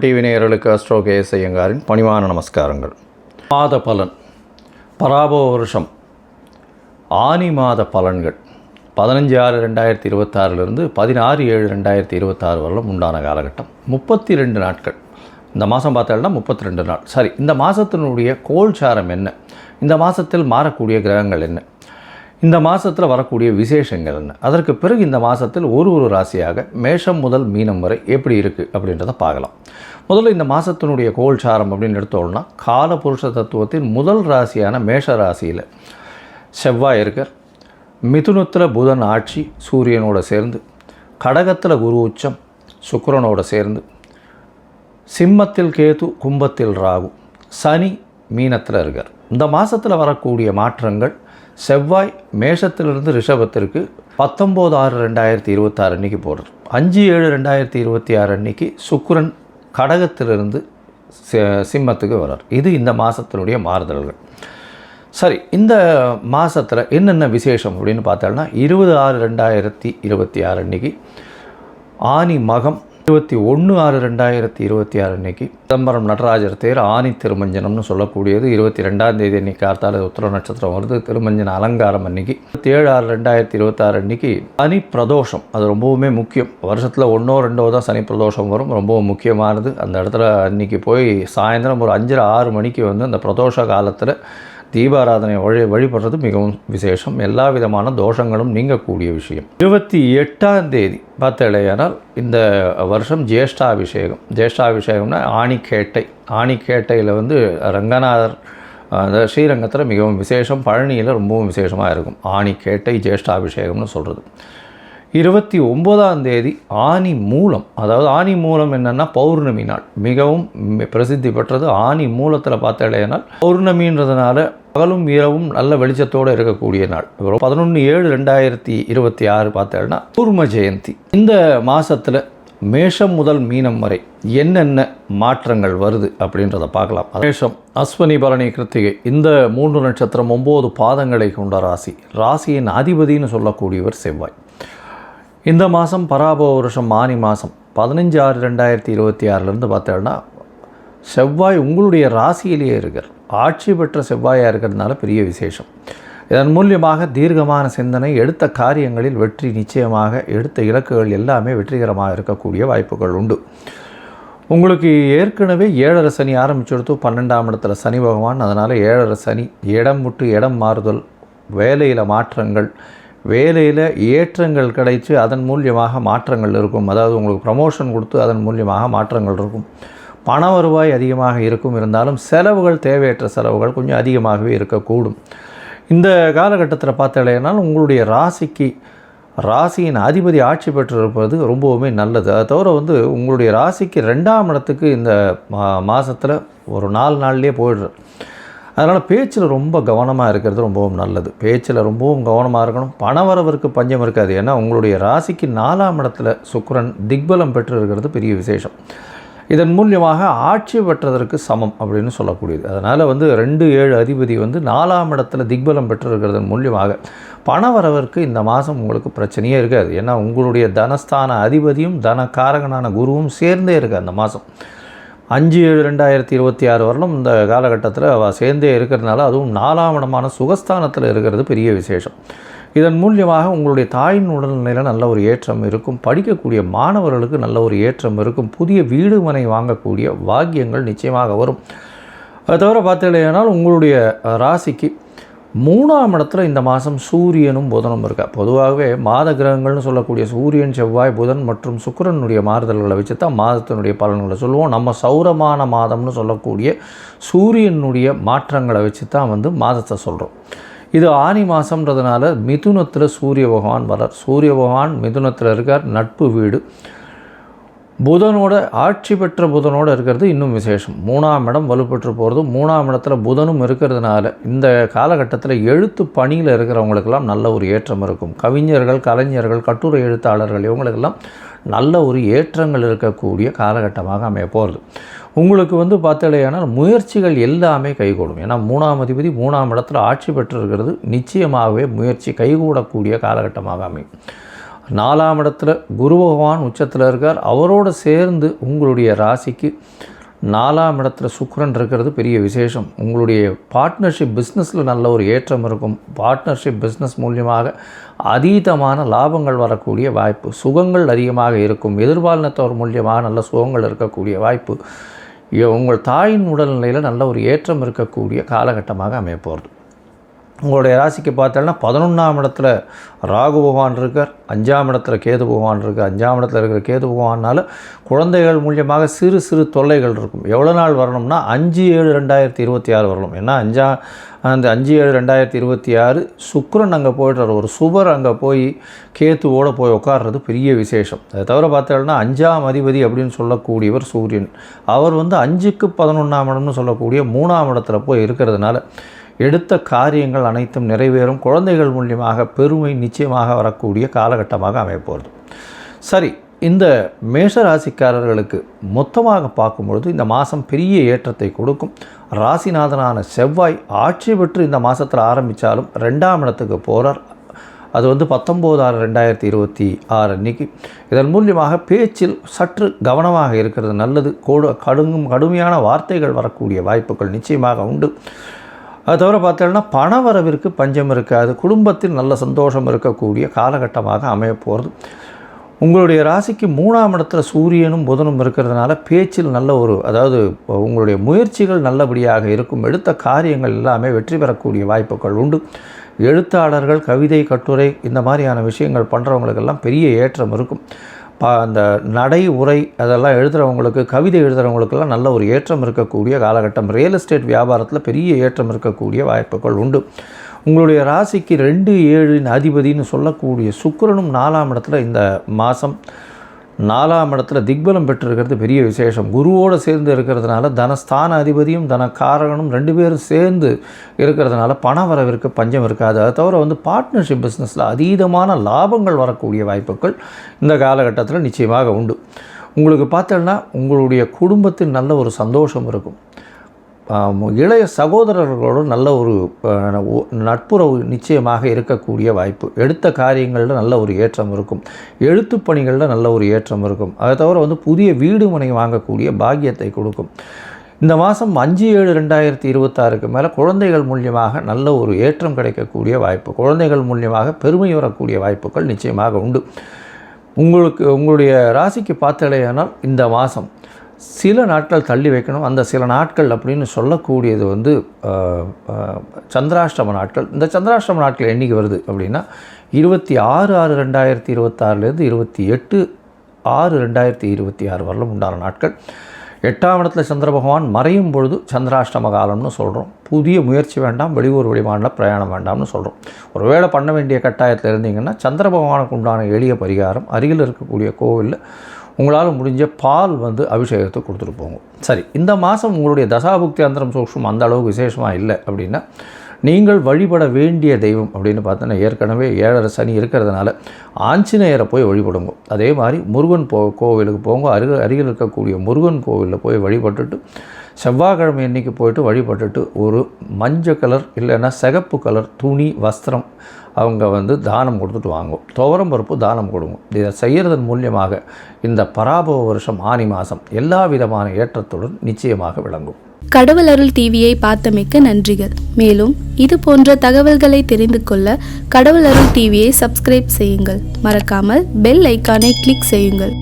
TV நேயர்களுக்கு astro KS ஐயங்காரின் பணிவான நமஸ்காரங்கள். மாத பலன், பராபவ வருஷம் ஆனி மாத பலன்கள் 15/6/2026 16/7/2026 வரலும் உண்டான காலகட்டம் 32 நாட்கள். இந்த மாதம் பார்த்தோம்னா 32 நாள். சரி, இந்த மாதத்தினுடைய கோல்சாரம் என்ன, இந்த மாதத்தில் மாறக்கூடிய கிரகங்கள் என்ன, இந்த மாதத்தில் வரக்கூடிய விசேஷங்கள் என்ன, அதற்கு பிறகு இந்த மாதத்தில் ஒரு ராசியாக மேஷம் முதல் மீனம் வரை எப்படி இருக்குது அப்படின்றத பார்க்கலாம். முதல்ல இந்த மாதத்தினுடைய கோல்சாரம் அப்படின்னு எடுத்தோம்னா, காலபுருஷ தத்துவத்தின் முதல் ராசியான மேஷ ராசியில் செவ்வாய் இருக்கார். மிதுனத்தில் புதன் ஆட்சி சூரியனோட சேர்ந்து, கடகத்தில் குரு உச்சம் சுக்கிரனோட சேர்ந்து, சிம்மத்தில் கேது, கும்பத்தில் ராகு, சனி மீனத்தில் இருக்கார். இந்த மாதத்தில் வரக்கூடிய மாற்றங்கள், செவ்வாய் மேஷத்திலிருந்து ரிஷபத்திற்கு 19/6/2026 அன்றைக்கி போடுறார். 5/7/2026 அன்றைக்கி சுக்கிரன் கடகத்திலிருந்து சிம்மத்துக்கு வர்றார். இது இந்த மாதத்தினுடைய மாறுதல்கள். சரி, இந்த மாதத்தில் என்னென்ன விசேஷம் அப்படின்னு பார்த்தோம்னா, 20/6/2026 அன்றைக்கி ஆனி மகம், 21/6/2026 அன்றைக்கி சிதம்பரம் நடராஜர் தேர் ஆனி திருமஞ்சனம்னு சொல்லக்கூடியது. 22ஆம் தேதி அன்றைக்கி கார்த்தால உத்திர நட்சத்திரம் வருது. திருமஞ்சன அலங்காரம் அன்றைக்கி 27/6/2026 அன்றைக்கி சனி பிரதோஷம். அது ரொம்பவுமே முக்கியம். வருஷத்தில் 1-2 தான் சனி பிரதோஷம் வரும், ரொம்பவும் முக்கியமானது. அந்த இடத்துல அன்றைக்கி போய் சாயந்தரம் ஒரு 5-6 மணிக்கு அந்த பிரதோஷ காலத்தில் தீபாராதனை வழிபடுறது மிகவும் விசேஷம். எல்லா விதமான தோஷங்களும் நீங்கக்கூடிய விஷயம். 28ஆம் தேதி பார்த்தேனால் இந்த வருஷம் ஜேஷ்டாபிஷேகம். ஜேஷ்டாபிஷேகம்னா ஆணிக்கேட்டை. ஆணிக்கேட்டையில் ரங்கநாதர் அந்த ஸ்ரீரங்கத்தில் மிகவும் விசேஷம், பழனியில் ரொம்பவும் விசேஷமாக இருக்கும். ஆணிக்கேட்டை ஜேஷ்டாபிஷேகம்னு சொல்கிறது. 29ஆம் தேதி ஆனி மூலம். அதாவது ஆனி மூலம் என்னென்னா பௌர்ணமி நாள், மிகவும் பிரசித்தி பெற்றது. ஆனி மூலத்தில் பார்த்தேனால் பௌர்ணமின்றதுனால பகலும் இரவும் நல்ல வெளிச்சத்தோடு இருக்கக்கூடிய நாள். 11/7/2026 பார்த்தேன்னா கூர்ம ஜெயந்தி. இந்த மாதத்தில் மேஷம் முதல் மீனம் வரை என்னென்ன மாற்றங்கள் வருது அப்படின்றத பார்க்கலாம். மேஷம், அஸ்வினி, பரணி, கிருத்திகை இந்த 3 நட்சத்திரம் 9 பாதங்களை கொண்ட ராசி. ராசியின் அதிபதினு சொல்லக்கூடியவர் செவ்வாய். இந்த மாதம் பராபவ வருஷம் ஆனி மாதம் 15/6/2026 பார்த்தோன்னா செவ்வாய் உங்களுடைய ராசியிலேயே இருக்கார். ஆட்சி பெற்ற செவ்வாயாக இருக்கிறதுனால பெரிய விசேஷம். இதன் மூலியமாக தீர்க்கமான சிந்தனை, எடுத்த காரியங்களில் வெற்றி நிச்சயமாக, எடுத்த இலக்குகள் எல்லாமே வெற்றிகரமாக இருக்கக்கூடிய வாய்ப்புகள் உண்டு. உங்களுக்கு ஏற்கனவே 7.5 சனி ஆரம்பிச்செடுத்து 12ஆம் இடத்துல சனி பகவான். அதனால் 7.5 சனி, இடம் விட்டு இடம் மாறுதல், வேலையில் மாற்றங்கள், வேலையில் ஏற்றங்கள் கிடைச்சி அதன் மூலியமாக மாற்றங்கள் இருக்கும். அதாவது உங்களுக்கு ப்ரமோஷன் கொடுத்து அதன் மூலியமாக மாற்றங்கள் இருக்கும். பண வருவாய் அதிகமாக இருக்கும். இருந்தாலும் செலவுகள், தேவையற்ற செலவுகள் கொஞ்சம் அதிகமாகவே இருக்கக்கூடும். இந்த காலகட்டத்தில் பார்த்தீங்கன்னா உங்களுடைய ராசியின் அதிபதி ஆட்சி பெற்றிருப்பது ரொம்பவுமே நல்லது. அதை தவிர உங்களுடைய ராசிக்கு 2ஆம் இடத்துக்கு இந்த மாதத்தில் ஒரு 4 நாள்லேயே போயிடுற. அதனால் பேச்சில் ரொம்ப கவனமாக இருக்கிறது ரொம்பவும் நல்லது. பேச்சில் ரொம்பவும் கவனமாக இருக்கணும். பணவரவிற்கு பஞ்சம் இருக்காது. ஏன்னா உங்களுடைய ராசிக்கு 4ஆம் இடத்துல சுக்கிரன் திக்பலம் பெற்று இருக்கிறது பெரிய விசேஷம். இதன் மூலியமாக ஆட்சி பெற்றதற்கு சமம் அப்படின்னு சொல்லக்கூடியது. அதனால் 2-7 அதிபதி 4ஆம் இடத்துல திக்பலம் பெற்றிருக்கிறது மூலியமாக பணவரவிற்கு இந்த மாதம் உங்களுக்கு பிரச்சனையே இருக்காது. ஏன்னா உங்களுடைய தனஸ்தான அதிபதியும் தனக்காரகனான குருவும் சேர்ந்தே இருக்குது அந்த மாதம். 5/7/2026 வரலும் இந்த காலகட்டத்தில் அவள் சேர்ந்தே இருக்கிறதுனால, அதுவும் 4ஆம் இடமான சுகஸ்தானத்தில் இருக்கிறது பெரிய விசேஷம். இதன் மூலியமாக உங்களுடைய தாயின் உடல்நிலையில் நல்ல ஒரு ஏற்றம் இருக்கும். படிக்கக்கூடிய மாணவர்களுக்கு நல்ல ஒரு ஏற்றம் இருக்கும். புதிய வீடு மனை வாங்கக்கூடிய பாக்கியங்கள் நிச்சயமாக வரும். அது தவிர பார்த்தீங்கன்னா உங்களுடைய ராசிக்கு 3ஆம் இடத்துல இந்த மாதம் சூரியனும் புதனும் இருக்கா. பொதுவாகவே மாத கிரகங்கள்னு சொல்லக்கூடிய சூரியன், செவ்வாய், புதன் மற்றும் சுக்கிரனுடைய மாறுதல்களை வச்சு தான் மாதத்தினுடைய பலன்களை சொல்லுவோம். நம்ம சௌரமான மாதம்னு சொல்லக்கூடிய சூரியனுடைய மாற்றங்களை வச்சு தான் மாதத்தை சொல்கிறோம். இது ஆனி மாதம்ன்றதுனால மிதுனத்தில் சூரிய பகவான் வரார். சூரிய பகவான் மிதுனத்தில் இருக்கார், நட்பு வீடு. புதனோட ஆட்சி பெற்ற புதனோடு இருக்கிறது இன்னும் விசேஷம். 3ஆம் இடம் வலுப்பெற்று போகிறது. 3ஆம் இடத்துல புதனும் இருக்கிறதுனால இந்த காலகட்டத்தில் எழுத்து பணியில் இருக்கிறவங்களுக்கெல்லாம் நல்ல ஒரு ஏற்றம் இருக்கும். கவிஞர்கள், கலைஞர்கள், கட்டுரை எழுத்தாளர்கள் இவங்களுக்கெல்லாம் நல்ல ஒரு ஏற்றங்கள் இருக்கக்கூடிய காலகட்டமாக அமைய போகிறது. உங்களுக்கு பார்த்தீங்கன்னா முயற்சிகள் எல்லாமே கைகூடும். ஏன்னா 3ஆம் அதிபதி 3ஆம் இடத்துல ஆட்சி பெற்றிருக்கிறது நிச்சயமாகவே முயற்சி கைகூடக்கூடிய காலகட்டமாக அமையும். 4ஆம் இடத்துல குரு பகவான் உச்சத்தில் இருக்கார். அவரோடு சேர்ந்து உங்களுடைய ராசிக்கு 4ஆம் இடத்துல சுக்கிரன் இருக்கிறது பெரிய விசேஷம். உங்களுடைய பார்ட்னர்ஷிப் பிஸ்னஸில் நல்ல ஒரு ஏற்றம் இருக்கும். பார்ட்னர்ஷிப் பிஸ்னஸ் மூலியமாக அதீதமான லாபங்கள் வரக்கூடிய வாய்ப்பு, சுகங்கள் அதிகமாக இருக்கும். எதிர்பாலினத்தவர் மூலியமாக நல்ல சுகங்கள் இருக்கக்கூடிய வாய்ப்பு, உங்கள் தாயின் உடல்நிலையில் நல்ல ஒரு ஏற்றம் இருக்கக்கூடிய காலகட்டமாக அமைய போகிறது. உங்களுடைய ராசிக்கு பார்த்தோன்னா 11ஆம் இடத்துல ராகு பகவான் இருக்கார், 5ஆம் இடத்துல கேது பகவான் இருக்கார். 5ஆம் இடத்துல இருக்கிற கேது பகவானால் குழந்தைகள் மூலியமாக சிறு சிறு தொல்லைகள் இருக்கும். எவ்வளோ நாள் வரணும்னா 5/7/2026 வரணும். ஏன்னா அந்த 5/7/2026 சுக்கிரன் அங்கே போய்ட்டு ஒரு சுபர் அங்கே போய் கேத்துவோடு போய் உட்கார்றது பெரிய விசேஷம். அதை தவிர பார்த்தோம்னா 5ஆம் அதிபதி அப்படின்னு சொல்லக்கூடியவர் சூரியன். அவர் 5க்கு 11ஆம் இடம்னு சொல்லக்கூடிய 3ஆம் இடத்துல போய் இருக்கிறதுனால எடுத்த காரியங்கள் அனைத்தும் நிறைவேறும். குழந்தைகள் மூலியமாக பெருமை நிச்சயமாக வரக்கூடிய காலகட்டமாக அமையப்போகிறது. சரி, இந்த மேஷராசிக்காரர்களுக்கு மொத்தமாக பார்க்கும்பொழுது இந்த மாதம் பெரிய ஏற்றத்தை கொடுக்கும். ராசிநாதனான செவ்வாய் ஆட்சி பெற்று இந்த மாதத்தில் ஆரம்பித்தாலும் 2ஆம் இடத்துக்கு போகிறார். அது 19/6/2026 அன்றைக்கி. இதன் மூலியமாக பேச்சில் சற்று கவனமாக இருக்கிறது நல்லது. கடுமையான வார்த்தைகள் வரக்கூடிய வாய்ப்புகள் நிச்சயமாக உண்டு. அது தவிர பார்த்தோம்னா பண வரவிற்கு பஞ்சம் இருக்காது. குடும்பத்தில் நல்ல சந்தோஷம் இருக்கக்கூடிய காலகட்டமாக அமையப்போகிறது. உங்களுடைய ராசிக்கு 3ஆம் இடத்துல சூரியனும் புதனும் இருக்கிறதுனால பேச்சில் நல்ல அதாவது உங்களுடைய முயற்சிகள் நல்லபடியாக இருக்கும். எடுத்த காரியங்கள் எல்லாமே வெற்றி பெறக்கூடிய வாய்ப்புகள் உண்டு. எழுத்தாளர்கள், கவிதை, கட்டுரை இந்த மாதிரியான விஷயங்கள் பண்ணுறவங்களுக்கெல்லாம் பெரிய ஏற்றம் இருக்கும். அந்த நடை, உரை அதெல்லாம் எழுதுகிறவங்களுக்கு, கவிதை எழுதுகிறவங்களுக்கெல்லாம் நல்ல ஒரு ஏற்றம் இருக்கக்கூடிய காலகட்டம். ரியல் எஸ்டேட் வியாபாரத்தில் பெரிய ஏற்றம் இருக்கக்கூடிய வாய்ப்புகள் உண்டு. உங்களுடைய ராசிக்கு 2/7 அதிபதினு சொல்லக்கூடிய சுக்கிரனும் 4ஆம் இடத்துல இந்த மாதம் 4ஆம் இடத்துல திக்பலம் பெற்றிருக்கிறது பெரிய விசேஷம். குருவோடு சேர்ந்து இருக்கிறதுனால தனஸ்தான அதிபதியும் தனக்காரகனும் 2 பேரும் சேர்ந்து இருக்கிறதுனால பண வரவிற்கு பஞ்சம் இருக்காது. அதை தவிர பார்ட்னர்ஷிப் பிஸ்னஸில் அதீதமான லாபங்கள் வரக்கூடிய வாய்ப்புகள் இந்த காலகட்டத்தில் நிச்சயமாக உண்டு. உங்களுக்கு பார்த்தோன்னா உங்களுடைய குடும்பத்தில் நல்ல ஒரு சந்தோஷம் இருக்கும். இளைய சகோதரர்களோடு நல்ல ஒரு நட்புறவு நிச்சயமாக இருக்கக்கூடிய வாய்ப்பு. எடுத்த காரியங்களில் நல்ல ஒரு ஏற்றம் இருக்கும். எழுத்துப் பணிகளில் நல்ல ஒரு ஏற்றம் இருக்கும். அதை தவிர புதிய வீடு மனை வாங்கக்கூடிய பாக்கியத்தை கொடுக்கும். இந்த மாதம் 5/7/2026 மேலே குழந்தைகள் மூலியமாக நல்ல ஒரு ஏற்றம் கிடைக்கக்கூடிய வாய்ப்பு, குழந்தைகள் மூலியமாக பெருமை வரக்கூடிய வாய்ப்புகள் நிச்சயமாக உண்டு. உங்களுடைய ராசிக்கு பார்த்தலையானால் இந்த மாதம் சில நாட்கள் தள்ளி வைக்கணும். அந்த சில நாட்கள் அப்படின்னு சொல்லக்கூடியது சந்திராஷ்டம நாட்கள். இந்த சந்திராஷ்டம நாட்கள் என்றைக்கு வருது அப்படின்னா 26/6/2026 28/6/2026 வரலும் உண்டான நாட்கள். 8ஆம் இடத்துல சந்திர பகவான் மறையும் பொழுது சந்திராஷ்டம காலம்னு சொல்கிறோம். புதிய முயற்சி வேண்டாம், வெளியூர் வெளிமாநில பிரயாணம் வேண்டாம்னு சொல்கிறோம். ஒருவேளை பண்ண வேண்டிய கட்டாயத்தில் இருந்தீங்கன்னா சந்திர பகவானுக்கு உண்டான எளிய பரிகாரம், அருகில் இருக்கக்கூடிய கோவிலில் உங்களால் முடிஞ்ச பால் அபிஷேகத்தை கொடுத்துட்டு போங்க. சரி, இந்த மாதம் உங்களுடைய தசாபுக்தி அந்தரம் சூக்ஷ்மம் அந்த அளவுக்கு விசேஷமாக இல்லை அப்படின்னா நீங்கள் வழிபட வேண்டிய தெய்வம் அப்படின்னு பார்த்தோன்னா ஏற்கனவே 7.5 சனி இருக்கிறதுனால ஆஞ்சநேயரை போய் வழிபடுங்க. அதே மாதிரி முருகன் கோவிலுக்கு போங்க. அருகில் இருக்கக்கூடிய முருகன் கோவிலில் போய் வழிபட்டுட்டு செவ்வாய்க்கிழமை அன்றைக்கி போய்ட்டு வழிபட்டுட்டு ஒரு மஞ்சள் கலர் இல்லைன்னா சிகப்பு கலர் துணி, வஸ்திரம் அவங்க தானம் கொடுத்துட்டு வாங்கும். துவரம் பருப்பு தானம் கொடுங்க. இதை செய்கிறதன் மூலியமாக இந்த பராபவ வருஷம் ஆனி மாதம் எல்லா விதமான ஏற்றத்துடன் நிச்சயமாக விளங்கும். கடவுள் அருள் டிவியை பார்த்தமைக்க நன்றிகள். மேலும் இது போன்ற தகவல்களை தெரிந்து கொள்ள கடவுள் அருள் டிவியை சப்ஸ்கிரைப் செய்யுங்கள். மறக்காமல் பெல் ஐக்கானை கிளிக் செய்யுங்கள்.